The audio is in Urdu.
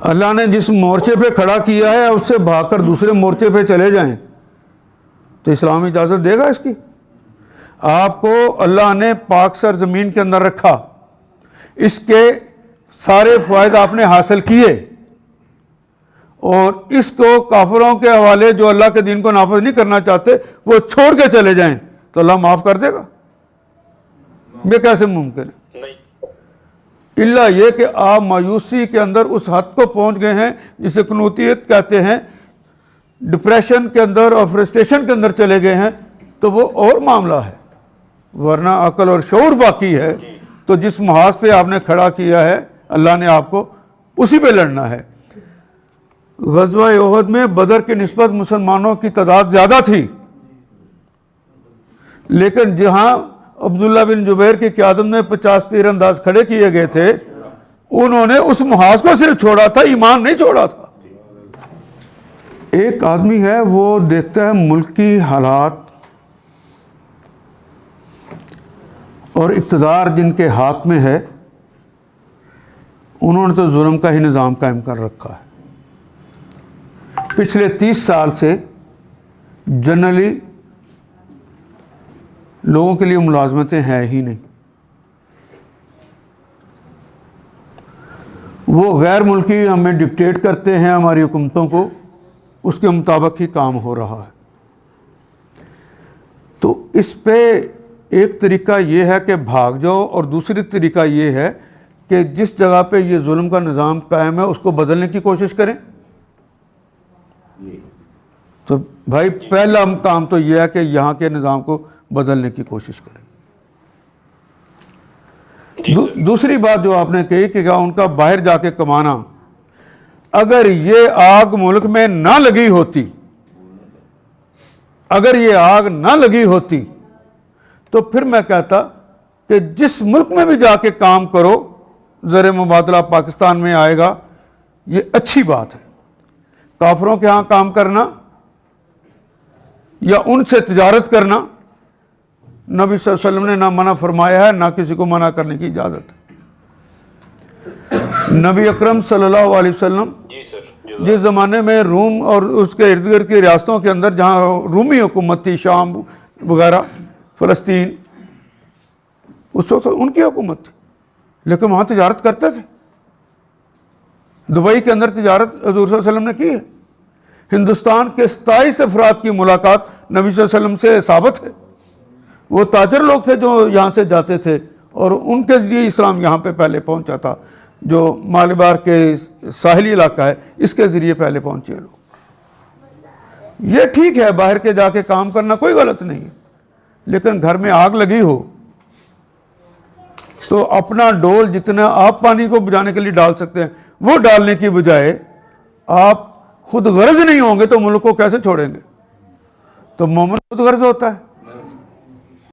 اللہ نے جس مورچے پہ کھڑا کیا ہے اس سے بھاگ کر دوسرے مورچے پہ چلے جائیں تو اسلام اجازت دے گا اس کی؟ آپ کو اللہ نے پاک سر زمین کے اندر رکھا، اس کے سارے فوائد آپ نے حاصل کیے، اور اس کو کافروں کے حوالے جو اللہ کے دین کو نافذ نہیں کرنا چاہتے وہ چھوڑ کے چلے جائیں تو اللہ معاف کر دے گا؟ یہ کیسے ممکن ہے؟ الا یہ کہ آپ مایوسی کے اندر اس حد کو پہنچ گئے ہیں جسے قنوطیت کہتے ہیں، ڈپریشن کے اندر اور فرسٹریشن کے اندر چلے گئے ہیں، تو وہ اور معاملہ ہے، ورنہ عقل اور شعور باقی ہے تو جس محاذ پہ آپ نے کھڑا کیا ہے اللہ نے آپ کو اسی پہ لڑنا ہے۔ غزوہ احد میں بدر کی نسبت مسلمانوں کی تعداد زیادہ تھی، لیکن جہاں عبداللہ بن جبیر کی قیادت میں 50 تیر انداز کھڑے کیے گئے تھے، انہوں نے اس محاذ کو صرف چھوڑا تھا، ایمان نہیں چھوڑا تھا۔ ایک آدمی ہے وہ دیکھتا ہے ملک کی حالات اور اقتدار جن کے ہاتھ میں ہے، انہوں نے تو ظلم کا ہی نظام قائم کر رکھا ہے۔ پچھلے 30 سال سے جنرلی لوگوں کے لیے ملازمتیں ہیں ہی نہیں، وہ غیر ملکی ہمیں ڈکٹیٹ کرتے ہیں ہماری حکومتوں کو، اس کے مطابق ہی کام ہو رہا ہے۔ تو اس پہ ایک طریقہ یہ ہے کہ بھاگ جاؤ، اور دوسری طریقہ یہ ہے کہ جس جگہ پہ یہ ظلم کا نظام قائم ہے اس کو بدلنے کی کوشش کریں۔ تو بھائی پہلا کام تو یہ ہے کہ یہاں کے نظام کو بدلنے کی کوشش کریں۔ دوسری بات جو آپ نے کہی کہ ان کا باہر جا کے کمانا، اگر یہ آگ ملک میں نہ لگی ہوتی، اگر یہ آگ نہ لگی ہوتی تو پھر میں کہتا کہ جس ملک میں بھی جا کے کام کرو، زر مبادلہ پاکستان میں آئے گا، یہ اچھی بات ہے۔ کافروں کے ہاں کام کرنا یا ان سے تجارت کرنا نبی صلی اللہ علیہ وسلم نے نہ منع فرمایا ہے، نہ کسی کو منع کرنے کی اجازت ہے۔ نبی اکرم صلی اللہ علیہ وسلم جس زمانے میں روم اور اس کے ارد گرد کی ریاستوں کے اندر جہاں رومی حکومت تھی، شام وغیرہ، فلسطین، اس وقت ان کی حکومت تھی، لیکن وہاں تجارت کرتے تھے۔ دبئی کے اندر تجارت حضور صلی اللہ علیہ وسلم نے کی ہے۔ ہندوستان کے 27 افراد کی ملاقات نبی صلی اللہ علیہ وسلم سے ثابت ہے۔ وہ تاجر لوگ تھے جو یہاں سے جاتے تھے، اور ان کے ذریعے اسلام یہاں پہ پہلے پہنچا تھا۔ جو مالبار کے ساحلی علاقہ ہے اس کے ذریعے پہلے پہنچے لوگ۔ یہ ٹھیک ہے، باہر کے جا کے کام کرنا کوئی غلط نہیں ہے، لیکن گھر میں آگ لگی ہو تو اپنا ڈول جتنا آپ پانی کو بجھانے کے لیے ڈال سکتے ہیں وہ ڈالنے کی بجائے آپ خود غرض نہیں ہوں گے تو ملک کو کیسے چھوڑیں گے؟ تو مومن خود غرض ہوتا ہے۔